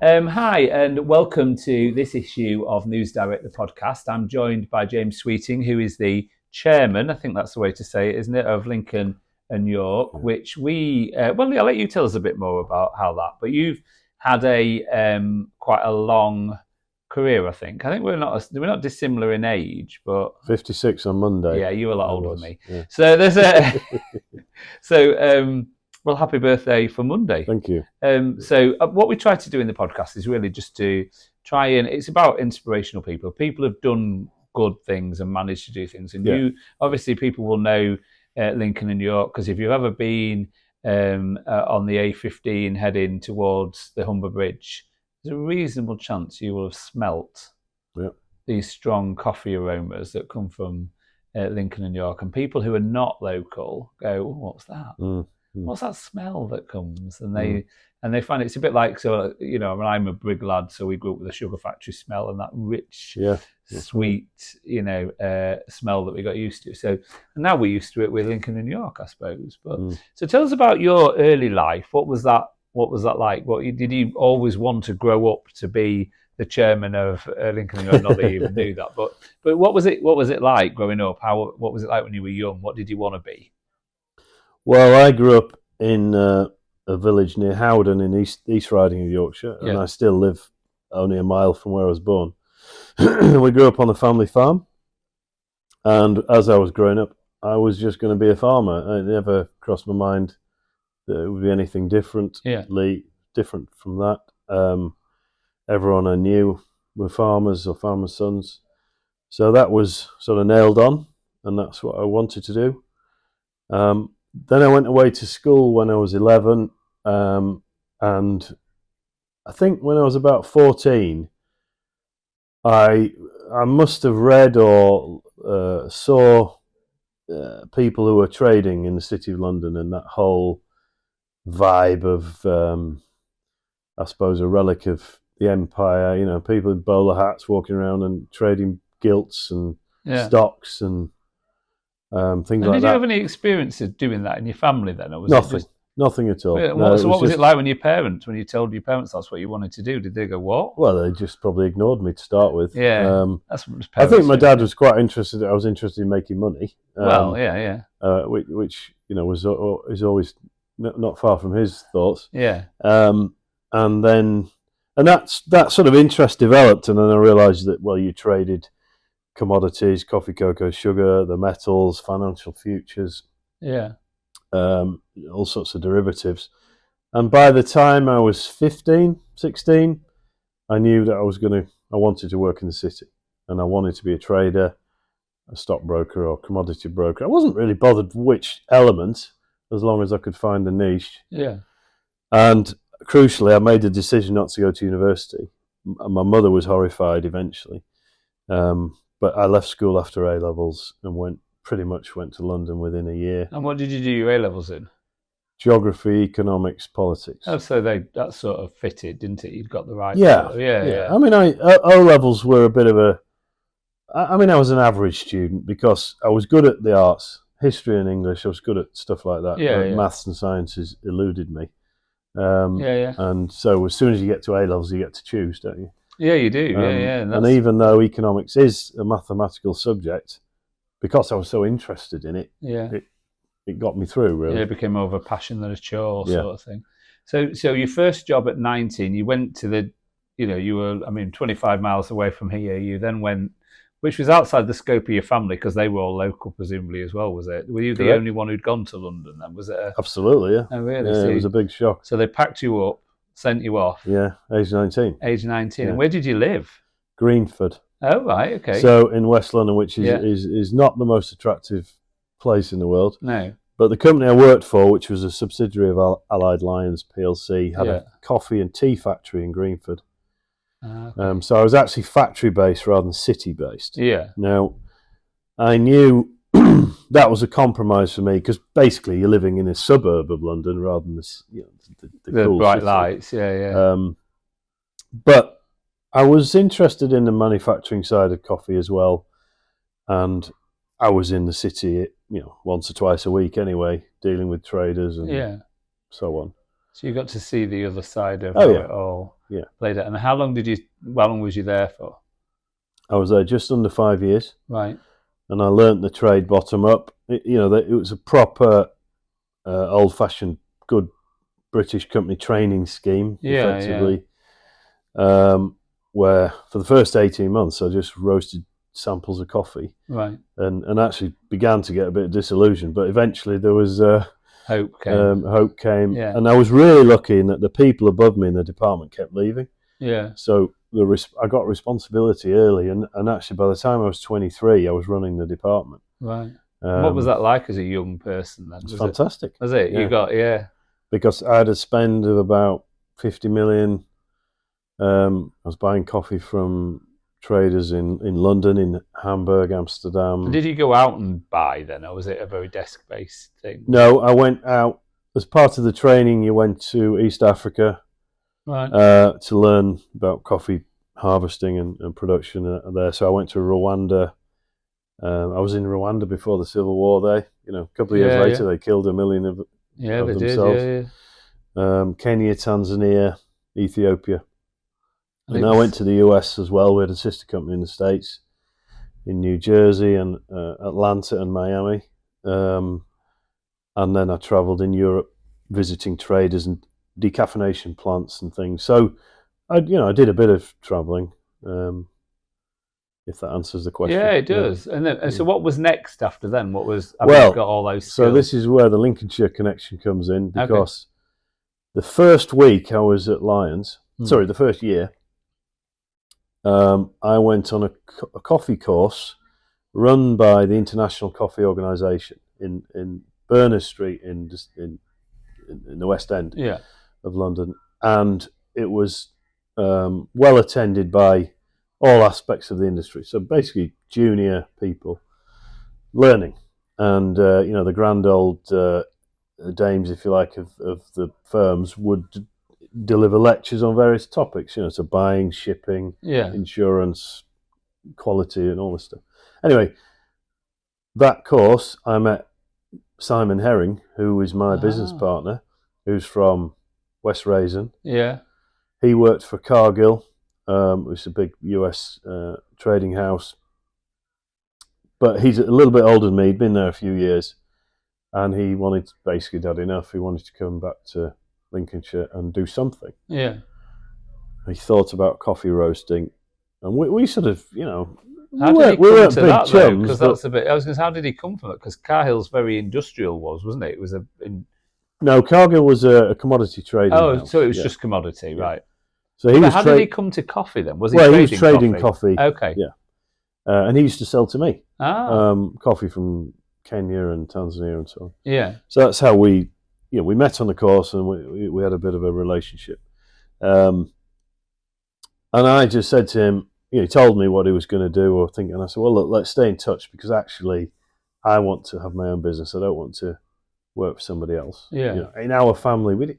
Hi, and welcome to this issue of News Direct, the podcast. I'm joined by James Sweeting, who is the chairman, I think that's the way to say it, isn't it, of Lincoln and York, which I'll let you tell us a bit more about how that, but you've had quite a long career, I think. I think we're not dissimilar in age, but 56 on Monday. Yeah, you're a lot older than me. Yeah. So there's well, happy birthday for Monday. Thank you. So what we try to do in the podcast is really just to try and it's about inspirational people. People have done good things and managed to do things. And you, obviously, people will know Lincoln and York because if you've ever been on the A15 heading towards the Humber Bridge, there's a reasonable chance you will have smelt these strong coffee aromas that come from Lincoln and York. And people who are not local go, "Oh, what's that? What's that smell that comes?" And they find it's a bit like, so I'm a Brig lad, so we grew up with a sugar factory smell and that rich, sweet, smell that we got used to. So and now we're used to it with Lincoln and York, I suppose. But so tell us about your early life. What was that like? Did you always want to grow up to be the chairman of Lincoln and York? Not that you even knew that, but what was it like growing up? What was it like when you were young? What did you want to be? Well, I grew up in a village near Howden in East Riding of Yorkshire, and I still live only a mile from where I was born. We grew up on a family farm, and as I was growing up, I was just going to be a farmer. It never crossed my mind that it would be anything different from that. Everyone I knew were farmers or farmers' sons, so that was sort of nailed on, and that's what I wanted to do. Then I went away to school when I was 11, and I think when I was about 14, I must have read or saw people who were trading in the City of London and that whole vibe of, I suppose, a relic of the empire, people in bowler hats walking around and trading gilts and stocks and things like that. Did you have any experience of doing that in your family then? Or was Nothing at all. So what was it like when you told your parents that's what you wanted to do? Did they go, what? Well, they just probably ignored me to start with. That's what I think my dad was quite interested. I was interested in making money. Which is always not far from his thoughts. And that sort of interest developed, and then I realised that you traded commodities, coffee, cocoa, sugar, the metals, financial futures, all sorts of derivatives. And by the time I was 15, 16, I knew that I wanted to work in the city, and I wanted to be a trader, a stockbroker or commodity broker. I wasn't really bothered which element, as long as I could find a niche. And crucially, I made the decision not to go to university. My mother was horrified eventually. But I left school after A-levels and pretty much went to London within a year. And what did you do your A-levels in? Geography, economics, politics. Oh, so that sort of fitted, didn't it? You'd got the right... Yeah. I mean, O-levels were a bit of I was an average student because I was good at the arts, history and English. I was good at stuff like that. Maths and sciences eluded me. And so as soon as you get to A-levels, you get to choose, don't you? Yeah, you do. And even though economics is a mathematical subject, because I was so interested in it, it got me through, really. Yeah, it became more of a passion than a chore sort of thing. So your first job at 19, you went to you were, 25 miles away from here. You then went, which was outside the scope of your family because they were all local, presumably, as well, was it? Were you the only one who'd gone to London then? Was it? Absolutely, yeah. Oh, really? Yeah, it was a big shock. So they packed you up, sent you off. Yeah, age 19. Age 19. And where did you live? Greenford. Oh, right, okay. So in West London, which is not the most attractive place in the world. No. But the company I worked for, which was a subsidiary of Allied Lions PLC, had a coffee and tea factory in Greenford. Okay. So I was actually factory-based rather than city-based. Yeah. Now, I knew that was a compromise for me because basically you're living in a suburb of London rather than the cool bright city. Lights. But I was interested in the manufacturing side of coffee as well, and I was in the city, once or twice a week anyway, dealing with traders and so on. So you got to see the other side of Oh, how yeah. it all Yeah. played out. And how long was you there for? I was there just under 5 years. Right. And I learnt the trade bottom up. It was a proper old-fashioned, good British company training scheme, effectively, where for the first 18 months I just roasted samples of coffee, right, and actually began to get a bit disillusioned. But eventually there was hope came, and I was really lucky in that the people above me in the department kept leaving. Yeah. So I got responsibility early, and actually by the time I was 23, I was running the department. Right. What was that like as a young person then? It was fantastic. Was it? Yeah. You got Because I had a spend of about 50 million. I was buying coffee from traders in London, in Hamburg, Amsterdam. And did you go out and buy then, or was it a very desk-based thing? No, I went out as part of the training. You went to East Africa, right, to learn about coffee harvesting and production there. So I went to Rwanda. I was in Rwanda before the Civil War. A couple of years later, they killed 1 million of they themselves. did. Yeah. Kenya, Tanzania, Ethiopia. And I went to the US as well. We had a sister company in the States, in New Jersey and Atlanta and Miami. And then I travelled in Europe visiting traders and decaffeination plants and things. So I did a bit of travelling, if that answers the question. Yeah, it does. Yeah. And then, so what was next after then? What was, you got all those skills? So this is where the Lincolnshire connection comes in, because the first week I was at Lyons, the first year, I went on a coffee course run by the International Coffee Organisation in Berners Street in the West End of London, and it was well attended by all aspects of the industry. So basically, junior people learning, and the grand old dames, if you like, of the firms would deliver lectures on various topics, so buying, shipping, insurance, quality, and all this stuff. Anyway, that course, I met Simon Herring, who is my business partner, who's from West Raisin. Yeah. He worked for Cargill, which is a big US trading house. But he's a little bit older than me. He'd been there a few years, and he basically had enough. He wanted to come back to Lincolnshire and do something. Yeah. He thought about coffee roasting, and we sort of, how did he come to that though? Because that's a bit. I was going to say, how did he come from it? Because Cargill's very industrial, wasn't it? It was No, Cargill was a commodity trading house. So it was just commodity, right? So how did he come to coffee then? Was he? Well, he was trading coffee. Okay. Yeah. And he used to sell to me coffee from Kenya and Tanzania and so on. Yeah. So that's how we met on the course, and we had a bit of a relationship. And I just said to him, he told me what he was going to do or think, and I said, well, look, let's stay in touch, because actually I want to have my own business. I don't want to work for somebody else. Yeah. In our family, we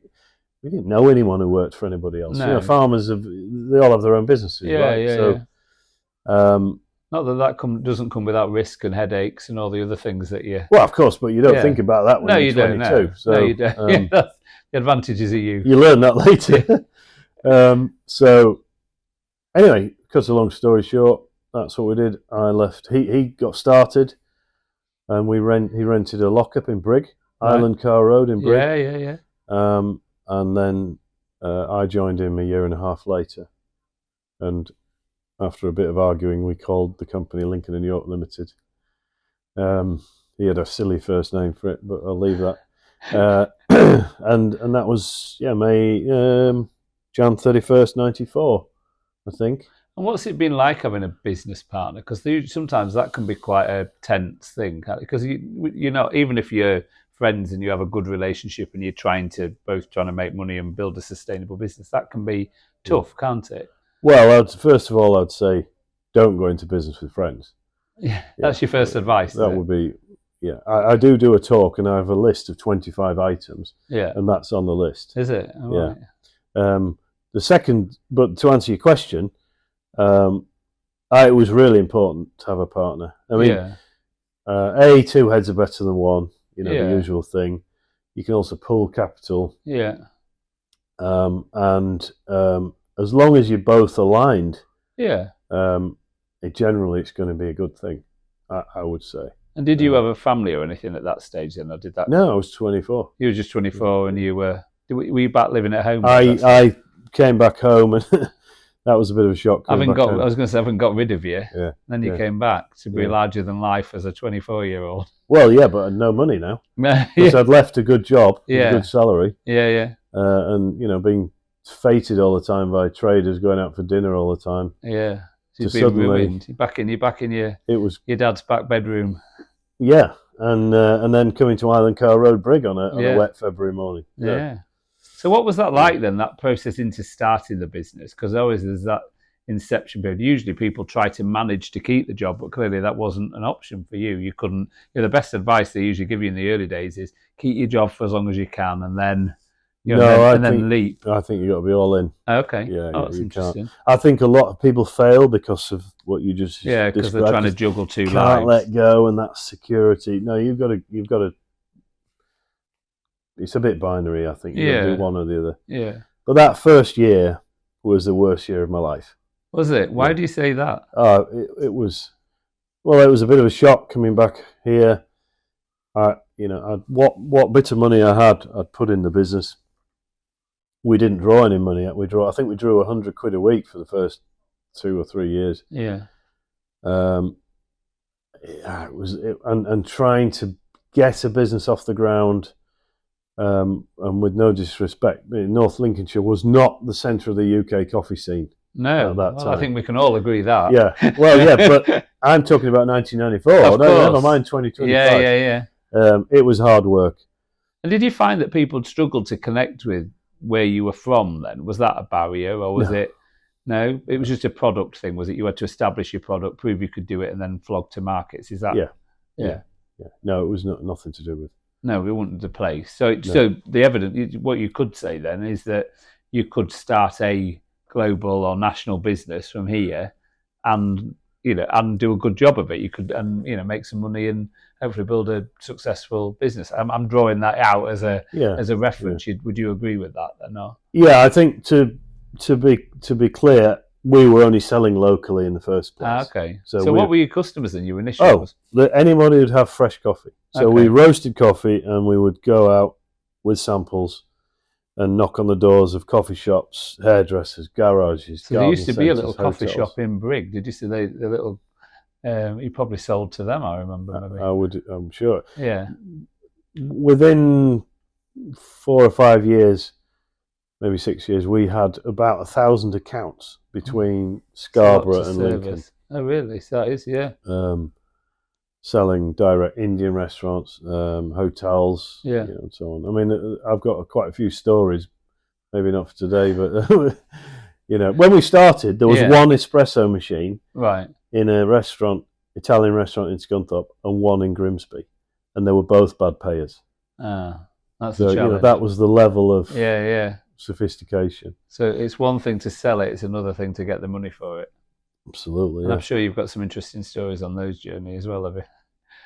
didn't know anyone who worked for anybody else. No. Farmers they all have their own businesses, right? So, not that doesn't come without risk and headaches and all the other things that you. Well, of course, but you don't think about that when you're 22. Don't. So, no, you don't. That's the advantages of you. You learn that later. So, anyway, cut a long story short, that's what we did. I left. He got started, and he rented a lockup in Brigg, Island Car Road in Brigg. Yeah. And then I joined him a year and a half later, and after a bit of arguing, we called the company Lincoln and York Limited. He had a silly first name for it, but I'll leave that. And that was Jan 31st, 94, I think. And what's it been like having a business partner? Because sometimes that can be quite a tense thing. Because even if you're friends and you have a good relationship and you're both trying to make money and build a sustainable business, that can be tough, can't it? Well, first of all, I'd say don't go into business with friends. Yeah, that's your first advice. That would be, I do a talk, and I have a list of 25 items. Yeah, and that's on the list. Is it? Yeah. Right. The second, but to answer your question, it was really important to have a partner. I mean, two heads are better than one. The usual thing. You can also pool capital. Yeah. as long as you're both aligned, Yeah. generally it's going to be a good thing, I would say. And did you have a family or anything at that stage then, or did that? No, I was 24. You were just 24, and you were. Were you back living at home? I came back home, and that was a bit of a shock. I was going to say, I haven't got rid of you. Yeah. Then you came back to be larger than life as a 24-year-old. Well, yeah, but I had no money now. Yeah. Because I'd left a good job, a good salary. Yeah. And, being feted all the time by traders, going out for dinner all the time. Yeah. So you've been ruined. You're back in your dad's back bedroom. Yeah. And then coming to Island Car Road Brig on a wet February morning. Yeah. So what was that like then, that process into starting the business? Because always there's that inception period. Usually people try to manage to keep the job, but clearly that wasn't an option for you. You couldn't. The best advice they usually give you in the early days is keep your job for as long as you can, and then then leap. I think you got to be all in. Okay. Yeah, that's interesting. I think a lot of people fail because of what you just because they're trying to juggle two lives. Can't let go, and that's security. No, you've got to. It's a bit binary, I think. You do one or the other. Yeah. But that first year was the worst year of my life. Was it? Why do you say that? It was. Well, it was a bit of a shock coming back here. What bit of money I had, I'd put in the business. We didn't draw any money. I think we drew £100 a week for the first 2 or 3 years. Yeah. It was, and trying to get a business off the ground. And with no disrespect, North Lincolnshire was not the centre of the UK coffee scene. No, at that time. I think we can all agree that. Yeah, well, yeah, but I'm talking about 1994. Never mind 2025. Yeah. It was hard work. And did you find that people struggled to connect with where you were from then? Was that a barrier, or was it? No, it was just a product thing. Was it you had to establish your product, prove you could do it, and then flog to markets? Is that? Yeah. No, it was nothing to do with. No, we wanted the place. So the evidence, what you could say then is that you could start a global or national business from here, and do a good job of it. You could make some money and hopefully build a successful business. I'm drawing that out as a reference. Yeah. Would you agree with that? No. Yeah, I think to be clear, we were only selling locally in the first place. Okay. So what were your customers then? Your initial? Anybody would have fresh coffee. So we roasted coffee, and we would go out with samples and knock on the doors of coffee shops, hairdressers, garages. So there used to be a little coffee shop in Brig. Did you see the little? You probably sold to them. I remember. Maybe. I'm sure. Yeah. Within 4 or 5 years, maybe 6 years, we had about 1,000 accounts between Scarborough and Lincoln. Oh, really? So that is, selling direct Indian restaurants, hotels, and so on. I mean, I've got quite a few stories, maybe not for today, but when we started, there was one espresso machine in a Italian restaurant in Scunthorpe, and one in Grimsby, and they were both bad payers. That's a challenge. That was the level of sophistication. So it's one thing to sell it; it's another thing to get the money for it. Absolutely, and I'm sure you've got some interesting stories on those journeys as well, have you?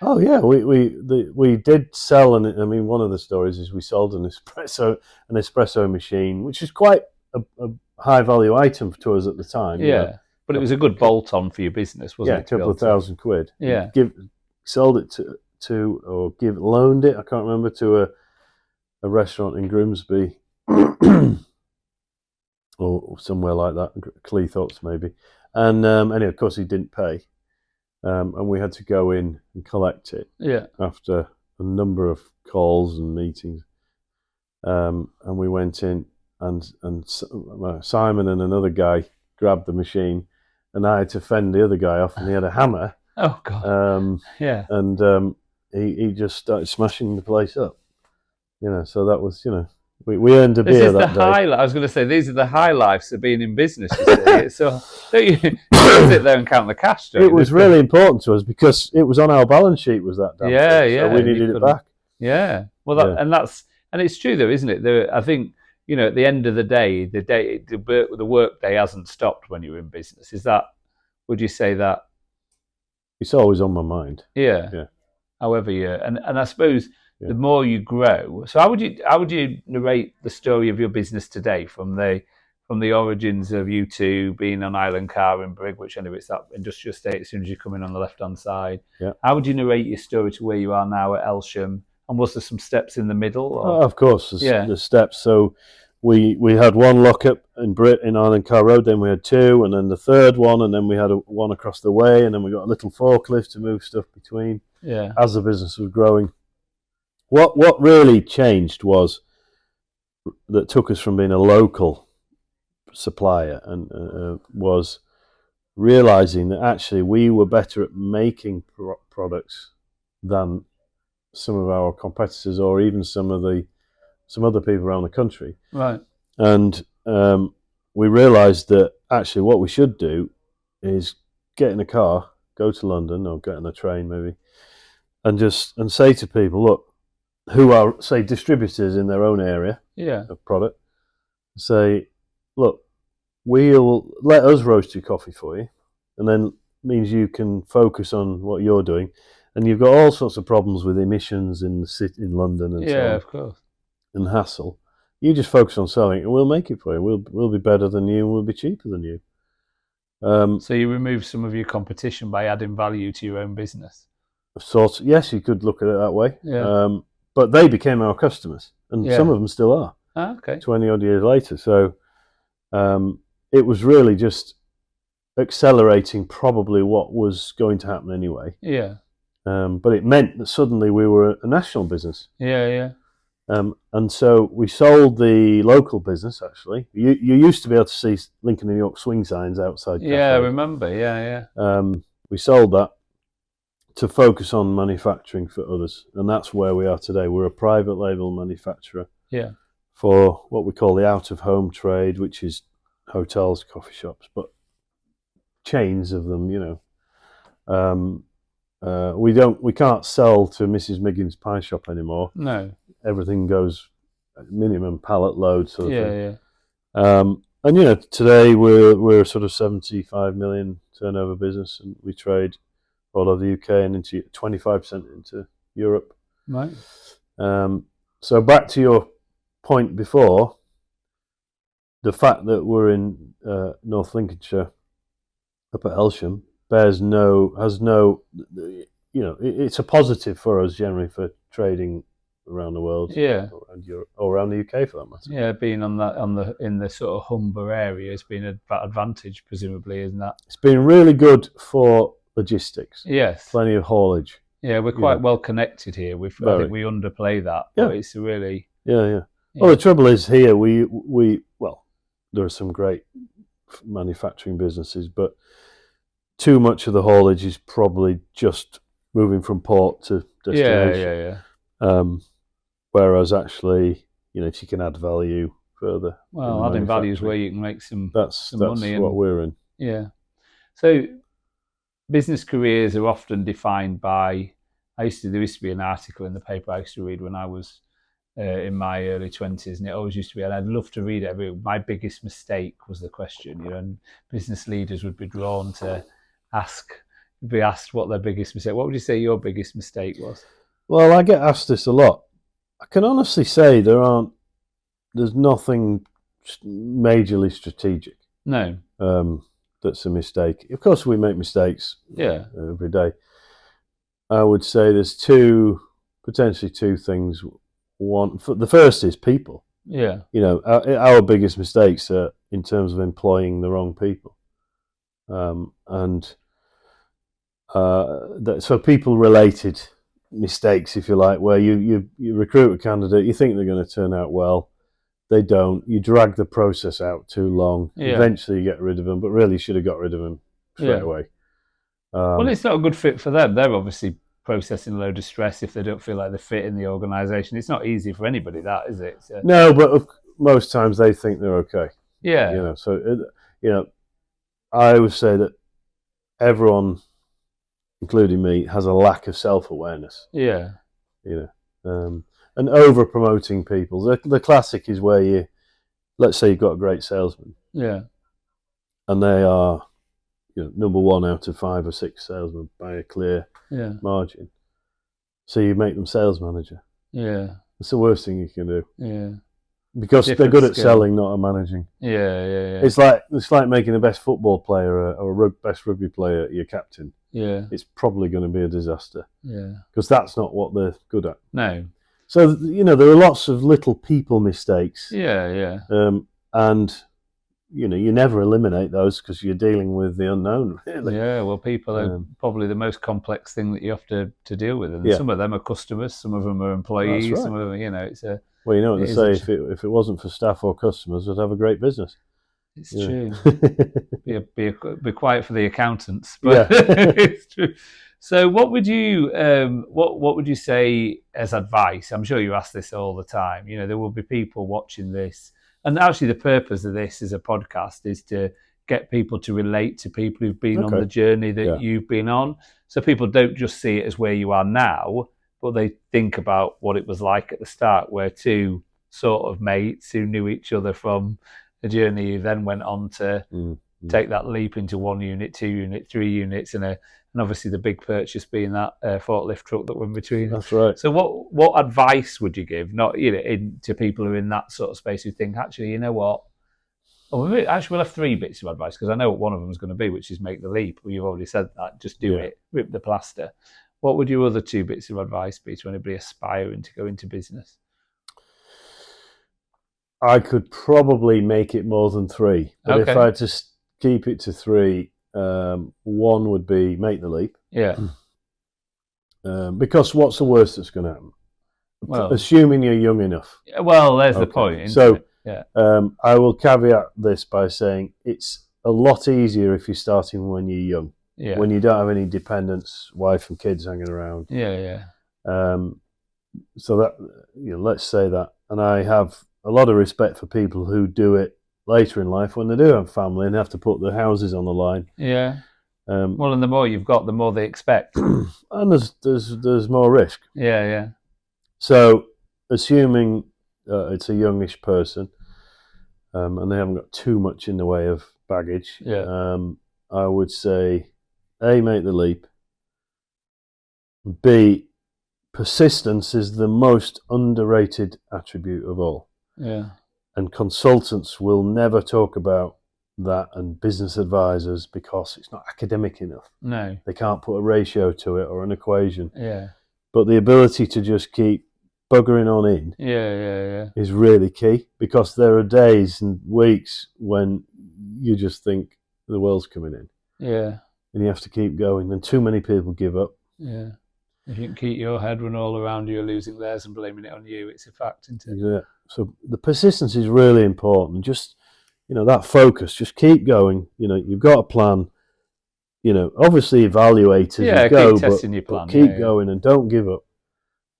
Oh yeah, we did sell, and I mean, one of the stories is we sold an espresso machine, which is quite a high value item to us at the time. Yeah, but it was a good bolt on for your business, wasn't it? Yeah, a couple of £1,000. Yeah, sold it loaned it. I can't remember, to a restaurant in Grimsby. Or somewhere like that, Cleethorpes maybe, and anyway, of course he didn't pay, and we had to go in and collect it. Yeah. After a number of calls and meetings, and we went in, and Simon and another guy grabbed the machine, and I had to fend the other guy off, and he had a hammer. Oh God. And he just started smashing the place up. So that was We earned a beer that day. I was going to say, these are the high lives of being in business, you see. So don't you sit there and count the cash, It was really important to us because it was on our balance sheet, was that damn thing. So we needed it back. Yeah. Well, and it's true though, isn't it? I think, at the end of the day, the work day hasn't stopped when you're in business. Would you say that? It's always on my mind. Yeah. However, and I suppose the more you grow. So how would you narrate the story of your business today from the origins of you two being on Island Car and Brig, which anyway it's that industrial estate as soon as you come in on the left hand side. Yeah. How would you narrate your story to where you are now at Elsham? And was there some steps in the middle? Or? Oh, of course, there's steps. So we had one lockup in Island Car Road, then we had two, and then the third one, and then we had one across the way, and then we got a little forklift to move stuff between. Yeah. As the business was growing, what really changed was that took us from being a local supplier and was realizing that actually we were better at making products than some of our competitors or even some other people around the country. Right. And we realized that actually what we should do is get in a car, go to London or get on a train maybe, and say to people, look, who are, say, distributors in their own area of product, say, look, we'll let us roast your coffee for you, and then means you can focus on what you're doing, and you've got all sorts of problems with emissions in the city, in London, and so on, of course, and hassle. You just focus on selling it, and we'll make it for you. We'll be better than you, and we'll be cheaper than you. So you remove some of your competition by adding value to your own business. Yes, you could look at it that way. Yeah. But they became our customers, and some of them still are. Okay. 20 odd years later. So it was really just accelerating probably what was going to happen anyway. Yeah. But it meant that suddenly we were a national business. Yeah. And so we sold the local business, actually. You used to be able to see Lincoln and York swing signs outside cafes. Yeah, I remember. Yeah. We sold that to focus on manufacturing for others. And that's where we are today. We're a private label manufacturer for what we call the out-of-home trade, which is hotels, coffee shops, but chains of them, you know. We can't sell to Mrs. Miggins' pie shop anymore. No. Everything goes minimum pallet load sort of thing. Yeah. And you know, today we're sort of 75 million turnover business, and we trade all over the UK and into 25% into Europe. Right. So back to your point before, the fact that we're in North Lincolnshire, up at Elsham, has no, you know, it's a positive for us generally for trading around the world, around Europe, or around the UK for that matter. Yeah, being in the sort of Humber area has been an advantage, presumably, isn't that? It's been really good for logistics. Yes. Plenty of haulage. Yeah, we're quite well connected here. I think we underplay that. But it's really. Yeah. Well, the trouble is here there are some great manufacturing businesses, but too much of the haulage is probably just moving from port to destination. Yeah. Whereas actually, you know, if you can add value further. Well, adding value is where you can make some money. That's what we're in. Yeah. So business careers are often defined by, there used to be an article in the paper I used to read when I was in my early 20s, and it always used to be, and I'd love to read it, my biggest mistake was the question, you know, and business leaders would be drawn to be asked what their biggest mistake. What would you say your biggest mistake was? Well, I get asked this a lot. I can honestly say there's nothing majorly strategitic. No. That's a mistake. Of course, we make mistakes. Every day. I would say there's potentially two things. The first is people. Yeah. You know, our biggest mistakes are in terms of employing the wrong people, so people-related mistakes, if you like, where you recruit a candidate, you think they're going to turn out well, they don't. You drag the process out too long. Eventually, you get rid of them, but really, you should have got rid of them straight away. Well, it's not a good fit for them. They're obviously processing a load of stress if they don't feel like they fit in the organisation. It's not easy for anybody, that is it? No, but most times they think they're okay. Yeah. You know, so I always say that everyone, including me, has a lack of self-awareness. Yeah. You know, and over-promoting people. The classic is where let's say you've got a great salesman. Yeah. And they are, you know, number 1 out of 5 or 6 salesmen by a clear margin. So you make them sales manager. Yeah. It's the worst thing you can do. Yeah. Because they're good at selling, not at managing. Yeah. It's like making the best football player or best rugby player your captain. Yeah. It's probably going to be a disaster. Yeah. Because that's not what they're good at. No. So, there are lots of little people mistakes. Yeah. And, you never eliminate those because you're dealing with the unknown, really. Yeah, well, people are probably the most complex thing that you have to deal with. And some of them are customers, some of them are employees, That's right. some of them, it's a... Well, you know what they say, if it wasn't for staff or customers, we'd have a great business. It's true. Be quiet for the accountants, but it's true. So, what would you what would you say as advice? I'm sure you ask this all the time. There will be people watching this, and actually, the purpose of this as a podcast is to get people to relate to people who've been on the journey that you've been on. So people don't just see it as where you are now, but they think about what it was like at the start, where two sort of mates who knew each other from a journey who then went on to take that leap into 1 unit, 2 unit, 3 units, and obviously the big purchase being that forklift truck that went between. That's right. So what advice would you give, not to people who are in that sort of space who think, actually, you know what? We'll have 3 bits of advice, because I know what one of them is going to be, which is make the leap. Well, you've already said that. Just do it. Rip the plaster. What would your other 2 bits of advice be to anybody aspiring to go into business? I could probably make it more than 3. But if I had to keep it to 3, one would be make the leap. Yeah. Because what's the worst that's going to happen? Well, assuming you're young enough. Well, there's the point. So I will caveat this by saying it's a lot easier if you're starting when you're young. Yeah. When you don't have any dependents, wife and kids hanging around. Yeah. So that, let's say that. And I have a lot of respect for people who do it later in life when they do have family and have to put their houses on the line. Yeah. Well, and the more you've got, the more they expect. And there's more risk. Yeah. So, assuming it's a youngish person, and they haven't got too much in the way of baggage, I would say, A, make the leap. B, persistence is the most underrated attribute of all. Yeah. And consultants will never talk about that, and business advisors, because it's not academic enough. No. They can't put a ratio to it or an equation. Yeah. But the ability to just keep buggering on in is really key, because there are days and weeks when you just think the world's coming in. Yeah. And you have to keep going, and too many people give up. Yeah. If you can keep your head when all around you are losing theirs and blaming it on you, it's a fact, isn't it? Yeah. So the persistence is really important. Just, that focus, just keep going. You've got a plan. Obviously evaluate as you go, keep testing your plan. But keep going and don't give up.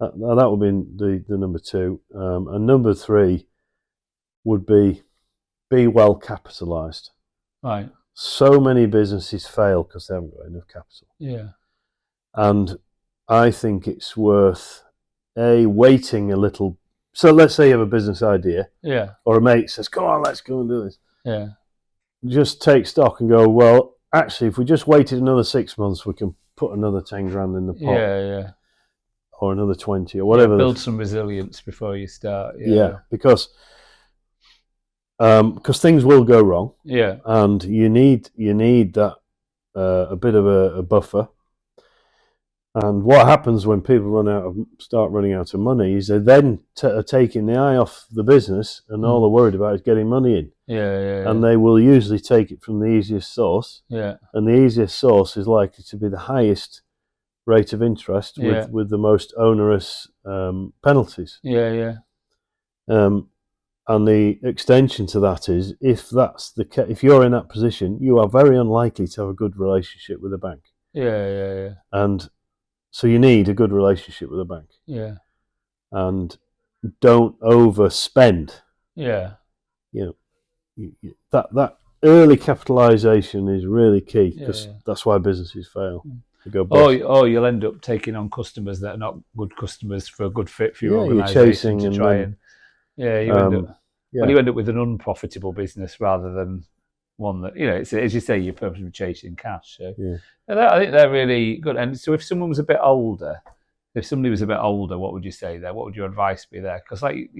That would be the number 2. And number 3 would be well capitalized. Right. So many businesses fail because they haven't got enough capital. Yeah. And I think it's worth waiting a little. So let's say you have a business idea. Yeah. Or a mate says, "Come on, let's go and do this." Yeah. Just take stock and go, well, actually, if we just waited another 6 months, we can put another 10 grand in the pot. Yeah. Or another 20 or whatever. Build some resilience before you start. Yeah, because things will go wrong. Yeah. And you need that a bit of a buffer. And what happens when people start running out of money is they then are taking the eye off the business, and all they're worried about is getting money in. Yeah. And they will usually take it from the easiest source. Yeah. And the easiest source is likely to be the highest rate of interest with the most onerous penalties. Yeah. And the extension to that is, if you're in that position, you are very unlikely to have a good relationship with a bank. Yeah. And so you need a good relationship with a bank. Yeah. And don't overspend. Yeah. That early capitalization is really key, because that's why businesses fail. Or you'll end up taking on customers that are not good customers for a good fit for your organisation to try and you end up with an unprofitable business rather than one that, it's, as you say, you're purposely chasing cash. So I think they're really good. And so if someone was a bit older if somebody was a bit older, what would you say there? What would your advice be there? Because, like,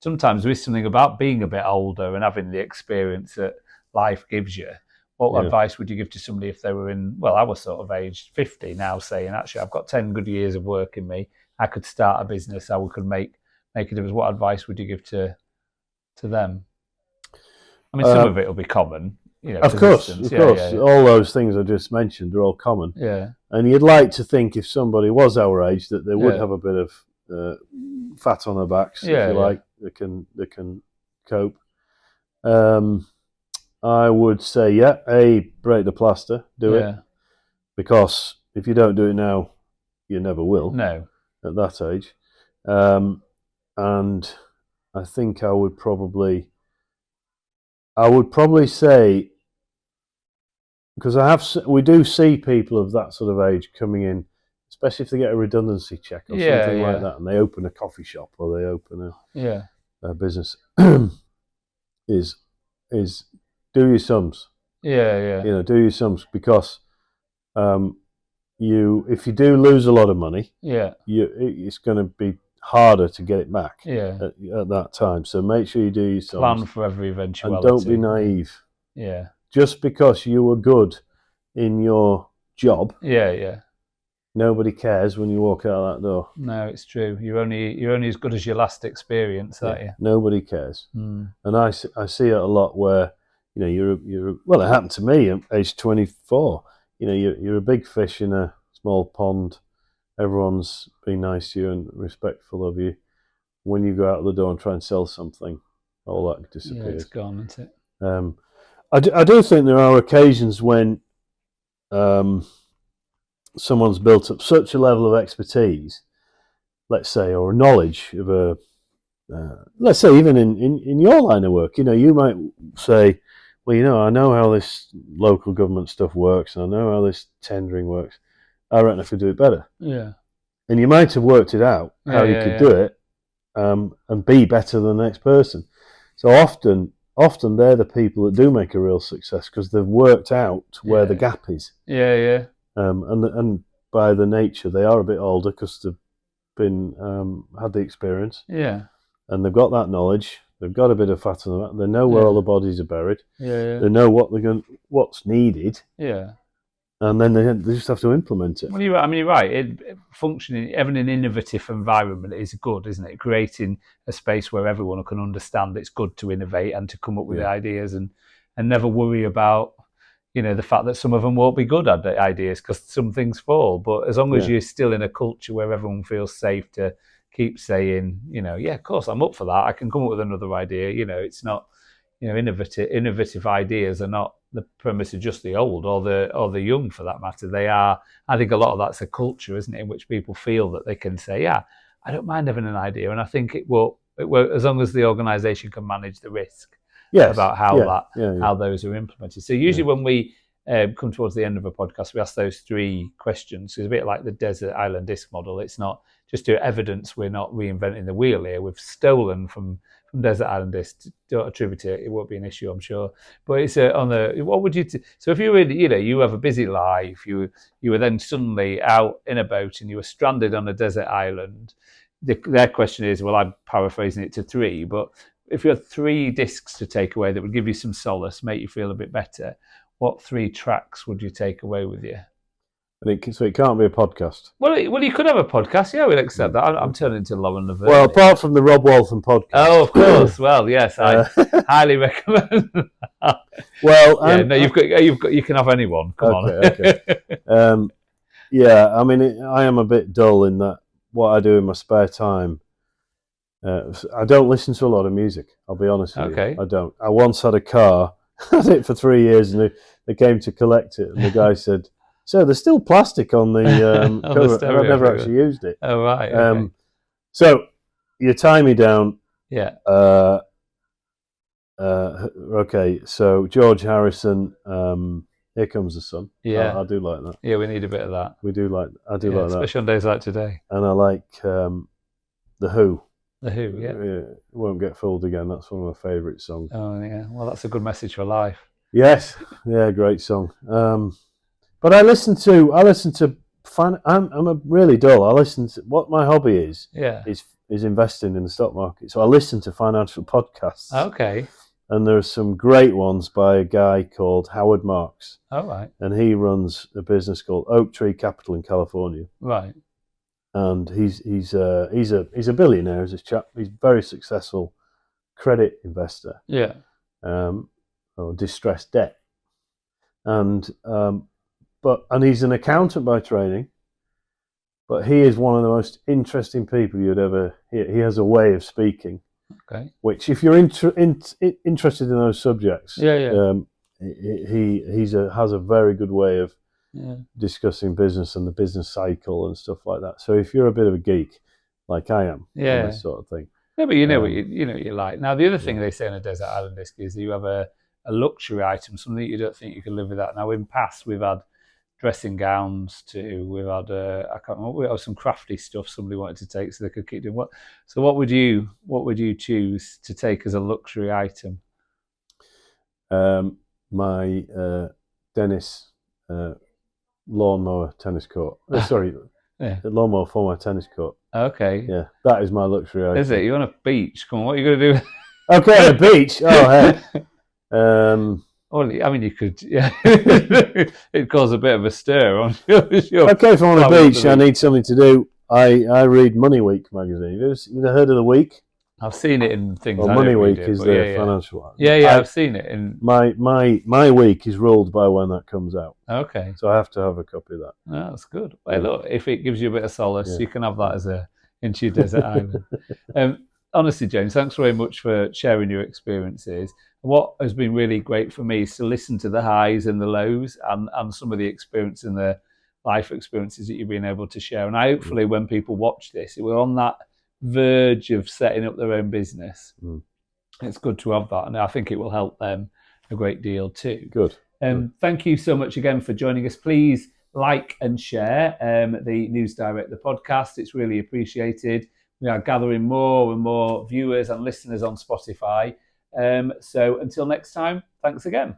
sometimes there is something about being a bit older and having the experience that life gives you. What advice would you give to somebody if they were in, well, our sort of age, 50 now, saying, actually, I've got 10 good years of work in me. I could start a business. I could make a difference. What advice would you give to them? I mean, some of it will be common. Of course. All those things I just mentioned are all common. Yeah. And you'd like to think if somebody was our age that they would have a bit of fat on their backs, if you like. They can cope. I would say, break the plaster, do it. Because if you don't do it now, you never will. No. At that age. And I think I would probably say, because we do see people of that sort of age coming in, especially if they get a redundancy check or something like that, and they open a coffee shop or they open a business. is do your sums. Yeah. Do your sums, because if you do lose a lot of money, it's going to be harder to get it back at that time. So make sure you do your sums. Plan for every eventuality. And don't be naive. Yeah. Just because you were good in your job, nobody cares when you walk out that door. No, it's true. You're only as good as your last experience, aren't you? Nobody cares. And I see it a lot where you're well, it happened to me at age 24. You're a big fish in a small pond. Everyone's being nice to you and respectful of you. When you go out the door and try and sell something, all that disappears. Yeah, it's gone, isn't it? I do think there are occasions when someone's built up such a level of expertise, let's say, or knowledge of let's say even in your line of work, you might say, well, I know how this local government stuff works, and I know how this tendering works. I reckon I could do it better. Yeah. And you might have worked it out how you could do it, and be better than the next person. So often they're the people that do make a real success because they've worked out where the gap is. Yeah. And by the nature, they are a bit older because they've been had the experience. Yeah. And they've got that knowledge. They've got a bit of fat on them. They know where all the bodies are buried. Yeah. They know what's needed. Yeah. And then they just have to implement it. Well, you're right. Functioning, having an innovative environment is good, isn't it? Creating a space where everyone can understand it's good to innovate and to come up with ideas and never worry about, the fact that some of them won't be good at the ideas because some things fall. But as long as you're still in a culture where everyone feels safe to keep saying, of course, I'm up for that. I can come up with another idea. It's not, innovative ideas are not the premise of just the old or the young, for that matter. They are. I think a lot of that's a culture, isn't it, in which people feel that they can say, I don't mind having an idea, and I think it will as long as the organisation can manage the risk about how those are implemented. So usually when we come towards the end of a podcast, we ask those 3 questions. It's a bit like the desert island disc model. It's not just to evidence we're not reinventing the wheel here. We've stolen from desert island disc. Don't attribute it. It won't be an issue, I'm sure. But it's what would you? So if you were, you have a busy life, you were then suddenly out in a boat and you were stranded on a desert island. Their question is, well, I'm paraphrasing it to 3, but if you had 3 discs to take away that would give you some solace, make you feel a bit better, what 3 tracks would you take away with you? So it can't be a podcast. Well, you could have a podcast. Yeah, we'll accept that. I'm turning to Lauren Laverne. Well, apart from the Rob Waltham podcast. Oh, of course. Well, yes, I highly recommend that. Well, you can have anyone. Come on. Okay. I mean, I am a bit dull in that what I do in my spare time. I don't listen to a lot of music. I'll be honest with you. I don't. I once had a car. I had it for 3 years, and they came to collect it, and the guy said, "So there's still plastic on the cover." The I've never actually used it. Oh right. Okay. So you tie me down. Yeah. Okay. So George Harrison, "Here Comes the Sun." Yeah, I do like that. Yeah, we need a bit of that. We do like. I do like that, especially on days like today. And I like the Who. The Who, yeah. Won't Get Fooled Again. That's one of my favourite songs. Oh yeah. Well, that's a good message for life. Yes. Yeah. Great song. But I listen to I'm a really dull. I listen to what my hobby is investing in the stock market. So I listen to financial podcasts. Okay. And there are some great ones by a guy called Howard Marks. All right. And he runs a business called Oak Tree Capital in California. Right. And he's a billionaire as a chap. He's a very successful credit investor. Yeah. Or distressed debt. And he's an accountant by training. But he is one of the most interesting people you'd ever hear. He has a way of speaking. Okay. Which, if you're interested in those subjects, he has a very good way of discussing business and the business cycle and stuff like that. So if you're a bit of a geek, like I am, on this sort of thing. Yeah, but you know what you like. Now, the other thing they say on a desert island disc is that you have a luxury item, something you don't think you can live without. Now, in past, we've had dressing gowns too. We've had I can't remember. We had some crafty stuff somebody wanted to take so they could keep doing what. So what would you choose to take as a luxury item? My Dennis lawnmower tennis court. Sorry, the lawnmower for my tennis court. Okay. Yeah, that is my luxury item. Is it? You're on a beach. Come on, what are you going to do? Okay, on a beach. Oh, hey. Only, I mean, you could, it'd cause a bit of a stir, I'm sure. Okay, if I'm on a beach, I need something to do. I read Money Week magazine. You heard of the Week? I've seen it in things. Well, Money Week is the financial one. Yeah, I've seen it. In my week is ruled by when that comes out. Okay. So I have to have a copy of that. Oh, that's good. Well, look, if it gives you a bit of solace, you can have that as into your desert island. Honestly, James, thanks very much for sharing your experiences. What has been really great for me is to listen to the highs and the lows and some of the experience and the life experiences that you've been able to share. And hopefully when people watch this, we're on that verge of setting up their own business. It's good to have that. And I think it will help them a great deal too. Good. Thank you so much again for joining us. Please like and share the News Direct, the podcast. It's really appreciated. We are gathering more and more viewers and listeners on Spotify. So until next time, thanks again.